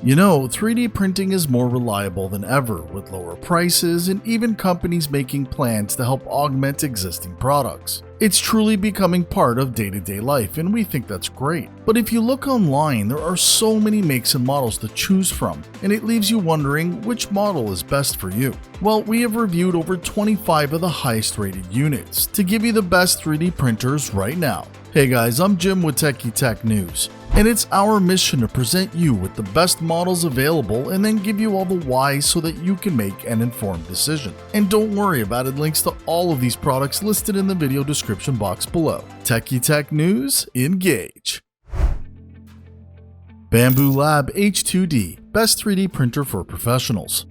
You know, 3D printing is more reliable than ever, with lower prices and even companies making plans to help augment existing products. It's truly becoming part of day-to-day life, and we think that's great. But if you look online, there are so many makes and models to choose from, and it leaves you wondering which model is best for you. Well, we have reviewed over 25 of the highest rated units to give you the best 3D printers right now. Hey guys, I'm Jim with Techie Tech News, and it's our mission to present you with the best models available and then give you all the whys so that you can make an informed decision. And don't worry about it, links to all of these products listed in the video description box below. Techie Tech News, engage. Bambu Lab H2D, best 3D printer for professionals.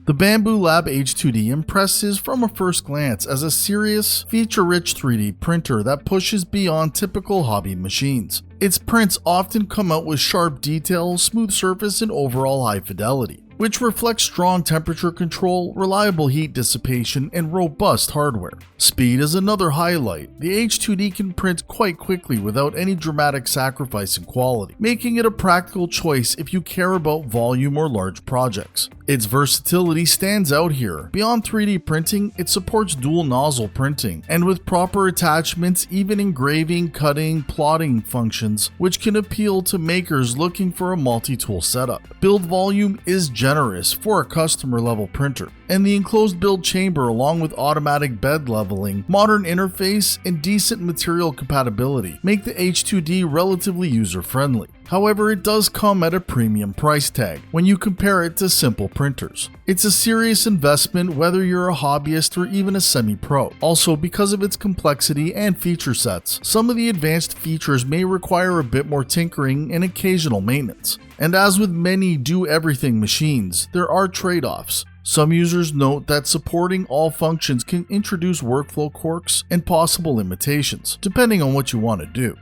The Bambu Lab H2D impresses from a first glance as a serious, feature-rich 3D printer that pushes beyond typical hobby machines. Its prints often come out with sharp detail, smooth surface, and overall high fidelity, which reflects strong temperature control, reliable heat dissipation, and robust hardware. Speed is another highlight. The H2D can print quite quickly without any dramatic sacrifice in quality, making it a practical choice if you care about volume or large projects. Its versatility stands out here. Beyond 3D printing, it supports dual nozzle printing, and with proper attachments, even engraving, cutting, plotting functions, which can appeal to makers looking for a multi-tool setup. Build volume is generous for a customer level printer, and the enclosed build chamber along with automatic bed leveling, modern interface, and decent material compatibility make the H2D relatively user-friendly. However, it does come at a premium price tag when you compare it to simple printers. It's a serious investment whether you're a hobbyist or even a semi-pro. Also, because of its complexity and feature sets, some of the advanced features may require a bit more tinkering and occasional maintenance. And as with many do-everything machines, there are trade-offs. Some users note that supporting all functions can introduce workflow quirks and possible limitations, depending on what you want to do.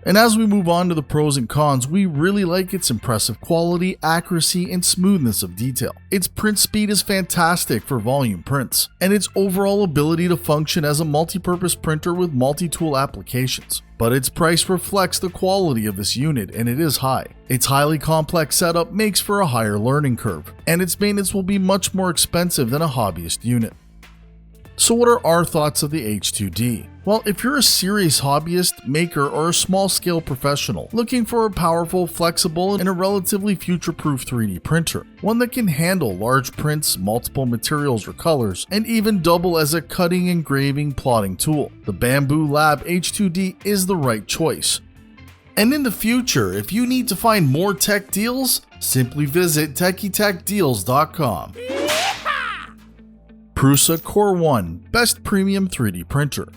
And as we move on to the pros and cons, we really like its impressive quality, accuracy, and smoothness of detail. Its print speed is fantastic for volume prints, and its overall ability to function as a multi-purpose printer with multi-tool applications. But its price reflects the quality of this unit, and it is high. Its highly complex setup makes for a higher learning curve, and its maintenance will be much more expensive than a hobbyist unit. So what are our thoughts of the H2D? Well, if you're a serious hobbyist, maker, or a small-scale professional looking for a powerful, flexible, and a relatively future-proof 3D printer, one that can handle large prints, multiple materials or colors, and even double as a cutting, engraving, plotting tool, the Bambu Lab H2D is the right choice. And in the future, if you need to find more tech deals, simply visit TechieTechDeals.com. Prusa Core 1, best premium 3D printer.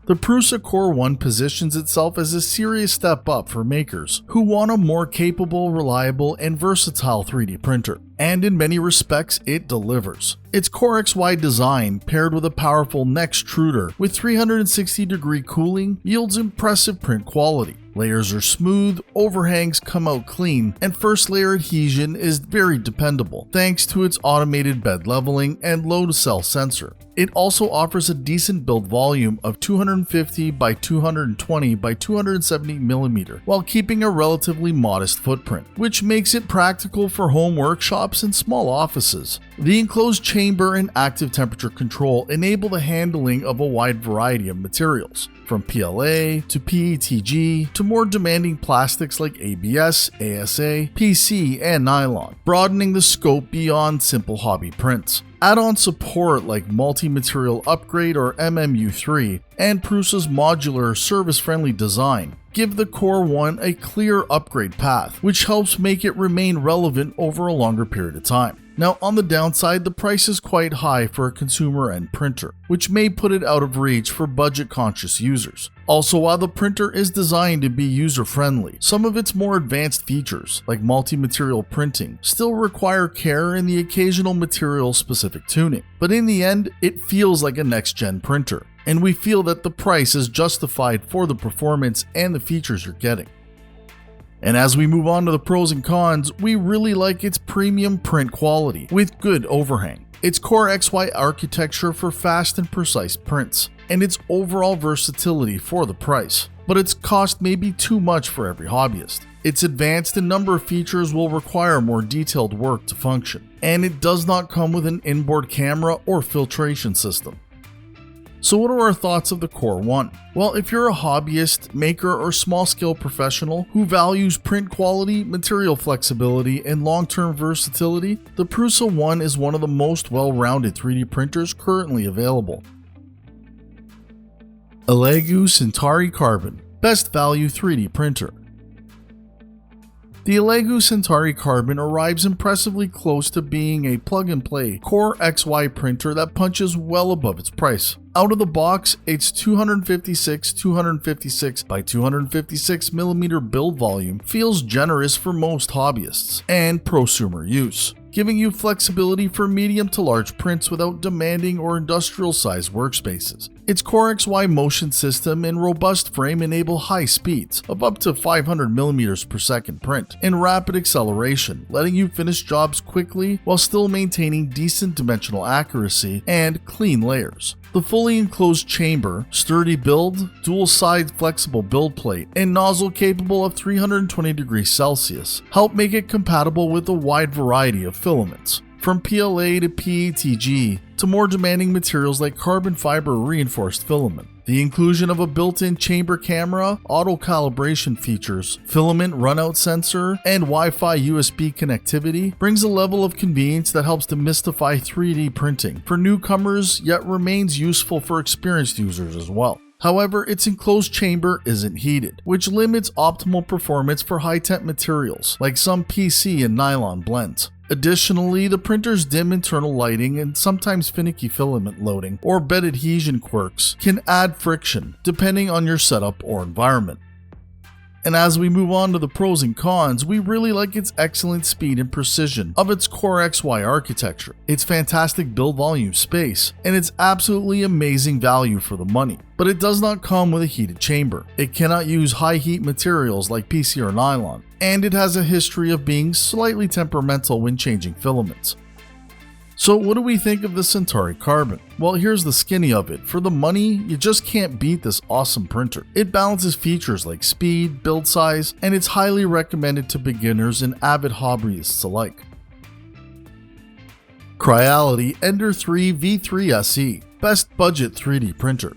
The Prusa Core 1 positions itself as a serious step up for makers who want a more capable, reliable, and versatile 3D printer, and in many respects it delivers. Its Core XY design, paired with a powerful Nextruder with 360-degree cooling, yields impressive print quality. Layers are smooth, overhangs come out clean, and first layer adhesion is very dependable thanks to its automated bed leveling and load cell sensor. It also offers a decent build volume of 250 by 220 by 270 mm while keeping a relatively modest footprint, which makes it practical for home workshops and small offices. The enclosed chamber and active temperature control enable the handling of a wide variety of materials, from PLA to PETG to more demanding plastics like ABS, ASA, PC, and nylon, broadening the scope beyond simple hobby prints. Add-on support like Multi-Material Upgrade or MMU3 and Prusa's modular, service-friendly design give the Core 1 a clear upgrade path, which helps make it remain relevant over a longer period of time. Now, on the downside, the price is quite high for a consumer-end printer, which may put it out of reach for budget-conscious users. Also, while the printer is designed to be user-friendly, some of its more advanced features, like multi-material printing, still require care and the occasional material-specific tuning. But in the end, it feels like a next-gen printer, and we feel that the price is justified for the performance and the features you're getting. And as we move on to the pros and cons, we really like its premium print quality with good overhang, its Core XY architecture for fast and precise prints, and its overall versatility for the price. but its cost may be too much for every hobbyist. Its advanced and number of features will require more detailed work to function, and it does not come with an inboard camera or filtration system. So what are our thoughts of the Core 1? Well, if you're a hobbyist, maker, or small-scale professional who values print quality, material flexibility, and long-term versatility, the Prusa 1 is one of the most well-rounded 3D printers currently available. Elegoo Centauri Carbon, Best Value 3D Printer. The Elegoo Centauri Carbon arrives impressively close to being a plug-and-play Core XY printer that punches well above its price. Out of the box, its 256 by 256 mm build volume feels generous for most hobbyists and prosumer use, giving you flexibility for medium to large prints without demanding or industrial-sized workspaces. Its Core XY motion system and robust frame enable high speeds of up to 500 mm per second print and rapid acceleration, letting you finish jobs quickly while still maintaining decent dimensional accuracy and clean layers. The fully enclosed chamber, sturdy build, dual-side flexible build plate, and nozzle capable of 320 degrees Celsius help make it compatible with a wide variety of filaments, from PLA to PETG to more demanding materials like carbon fiber reinforced filament. The inclusion of a built-in chamber camera, auto-calibration features, filament runout sensor, and Wi-Fi USB connectivity brings a level of convenience that helps demystify 3D printing for newcomers, yet remains useful for experienced users as well. However, its enclosed chamber isn't heated, which limits optimal performance for high-temp materials like some PC and nylon blends. Additionally, the printer's dim internal lighting and sometimes finicky filament loading or bed adhesion quirks can add friction depending on your setup or environment. And as we move on to the pros and cons, we really like its excellent speed and precision of its Core XY architecture, its fantastic build volume space, and its absolutely amazing value for the money. But it does not come with a heated chamber. It cannot use high heat materials like PC or nylon, and it has a history of being slightly temperamental when changing filaments. So what do we think of the Centauri Carbon? Well, here's the skinny of it. For the money, you just can't beat this awesome printer. It balances features like speed, build size, and it's highly recommended to beginners and avid hobbyists alike. Creality Ender 3 V3 SE, Best Budget 3D Printer.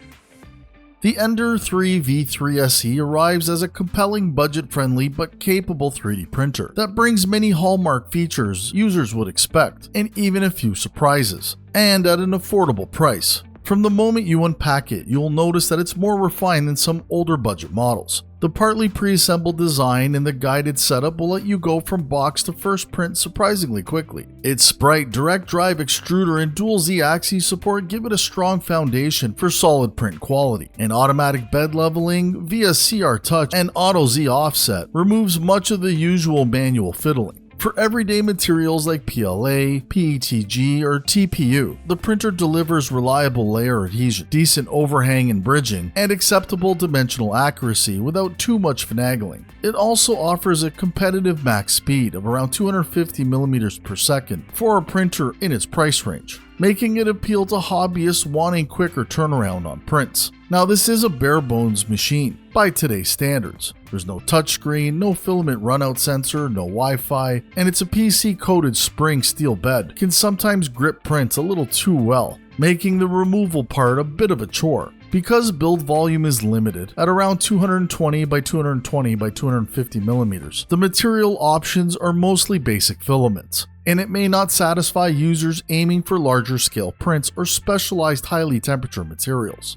The Ender 3 V3 SE arrives as a compelling budget-friendly but capable 3D printer that brings many hallmark features users would expect, and even a few surprises, and at an affordable price. From the moment you unpack it, you'll notice that it's more refined than some older budget models. The partly pre-assembled design and the guided setup will let you go from box to first print surprisingly quickly. Its Sprite direct drive extruder and dual Z-axis support give it a strong foundation for solid print quality, and automatic bed leveling via CR Touch and Auto Z offset removes much of the usual manual fiddling. For everyday materials like PLA, PETG, or TPU, the printer delivers reliable layer adhesion, decent overhang and bridging, and acceptable dimensional accuracy without too much finagling. It also offers a competitive max speed of around 250 mm per second for a printer in its price range, making it appeal to hobbyists wanting quicker turnaround on prints. Now, this is a bare bones machine by today's standards. There's no touchscreen, no filament runout sensor, no Wi-Fi, and it's a PC-coated spring steel bed. Can sometimes grip prints a little too well, making the removal part a bit of a chore. Because build volume is limited at around 220 by 220 by 250 millimeters, the material options are mostly basic filaments, and it may not satisfy users aiming for larger scale prints or specialized highly temperature materials.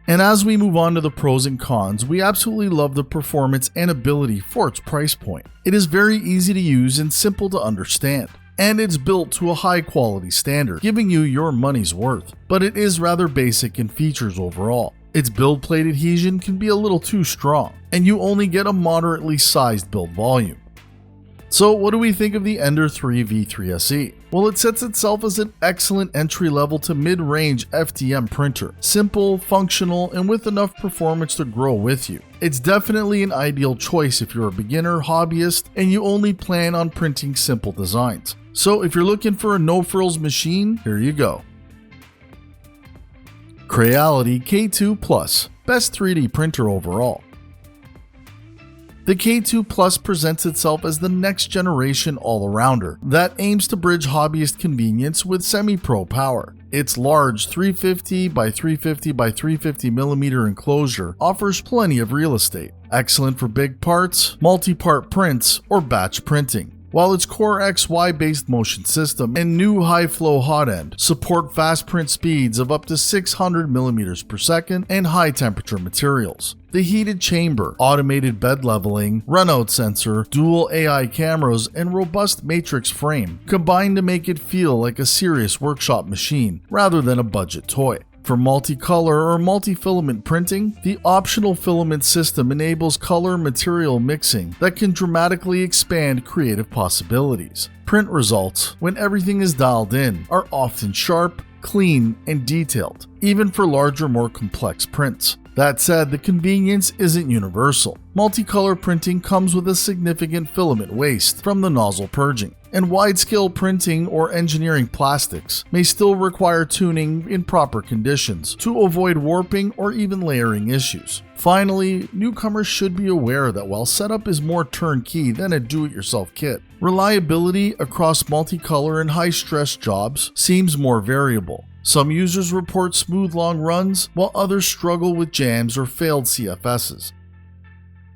And as we move on to the pros and cons, we absolutely love the performance and ability for its price point. It is very easy to use and simple to understand, and it's built to a high quality standard, giving you your money's worth, but it is rather basic in features overall. Its build plate adhesion can be a little too strong, and you only get a moderately sized build volume. So what do we think of the Ender 3 V3 SE? Well, it sets itself as an excellent entry-level to mid-range FDM printer. Simple, functional, and with enough performance to grow with you. It's definitely an ideal choice if you're a beginner, hobbyist, and you only plan on printing simple designs. So if you're looking for a no-frills machine, here you go. Creality K2 Plus, best 3D printer overall. The K2 Plus presents itself as the next generation all-arounder that aims to bridge hobbyist convenience with semi-pro power. Its large 350 by 350 by 350 mm enclosure offers plenty of real estate, excellent for big parts, multi-part prints, or batch printing. While its Core XY based motion system and new high-flow hot end support fast print speeds of up to 600 mm per second and high-temperature materials. The heated chamber, automated bed leveling, runout sensor, dual AI cameras, and robust matrix frame combine to make it feel like a serious workshop machine rather than a budget toy. For multicolor or multi-filament printing, the optional filament system enables color material mixing that can dramatically expand creative possibilities. Print results, when everything is dialed in, are often sharp, clean, and detailed, even for larger, more complex prints. That said, the convenience isn't universal. Multicolor printing comes with a significant filament waste from the nozzle purging, and wide-scale printing or engineering plastics may still require tuning in proper conditions to avoid warping or even layering issues. Finally, newcomers should be aware that while setup is more turnkey than a do-it-yourself kit, reliability across multicolor and high-stress jobs seems more variable. Some users report smooth long runs, while others struggle with jams or failed CFSs.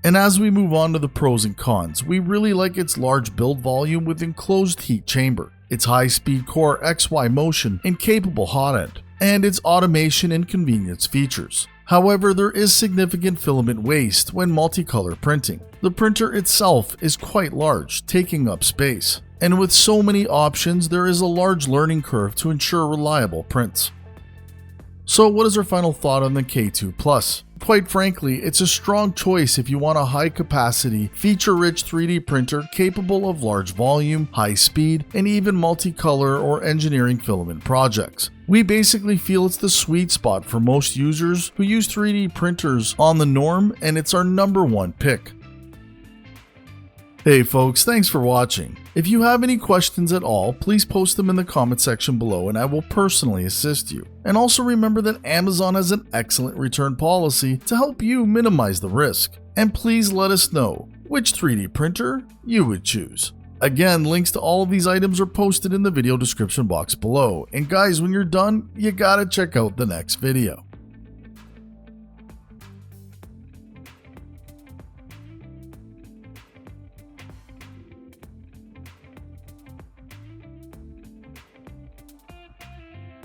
And as we move on to the pros and cons, we really like its large build volume with enclosed heat chamber, its high-speed Core XY motion and capable hot end, and its automation and convenience features. However, there is significant filament waste when multicolor printing. The printer itself is quite large, taking up space. And with so many options, there is a large learning curve to ensure reliable prints. So what is our final thought on the K2 Plus? Quite frankly, it's a strong choice if you want a high-capacity, feature-rich 3D printer capable of large volume, high speed, and even multicolor or engineering filament projects. We basically feel it's the sweet spot for most users who use 3D printers on the norm, and it's our #1 pick. Hey folks, thanks for watching. If you have any questions at all, please post them in the comment section below and I will personally assist you. And also remember that Amazon has an excellent return policy to help you minimize the risk. And please let us know which 3D printer you would choose. Again, links to all of these items are posted in the video description box below. And guys, when you're done, you gotta check out the next video.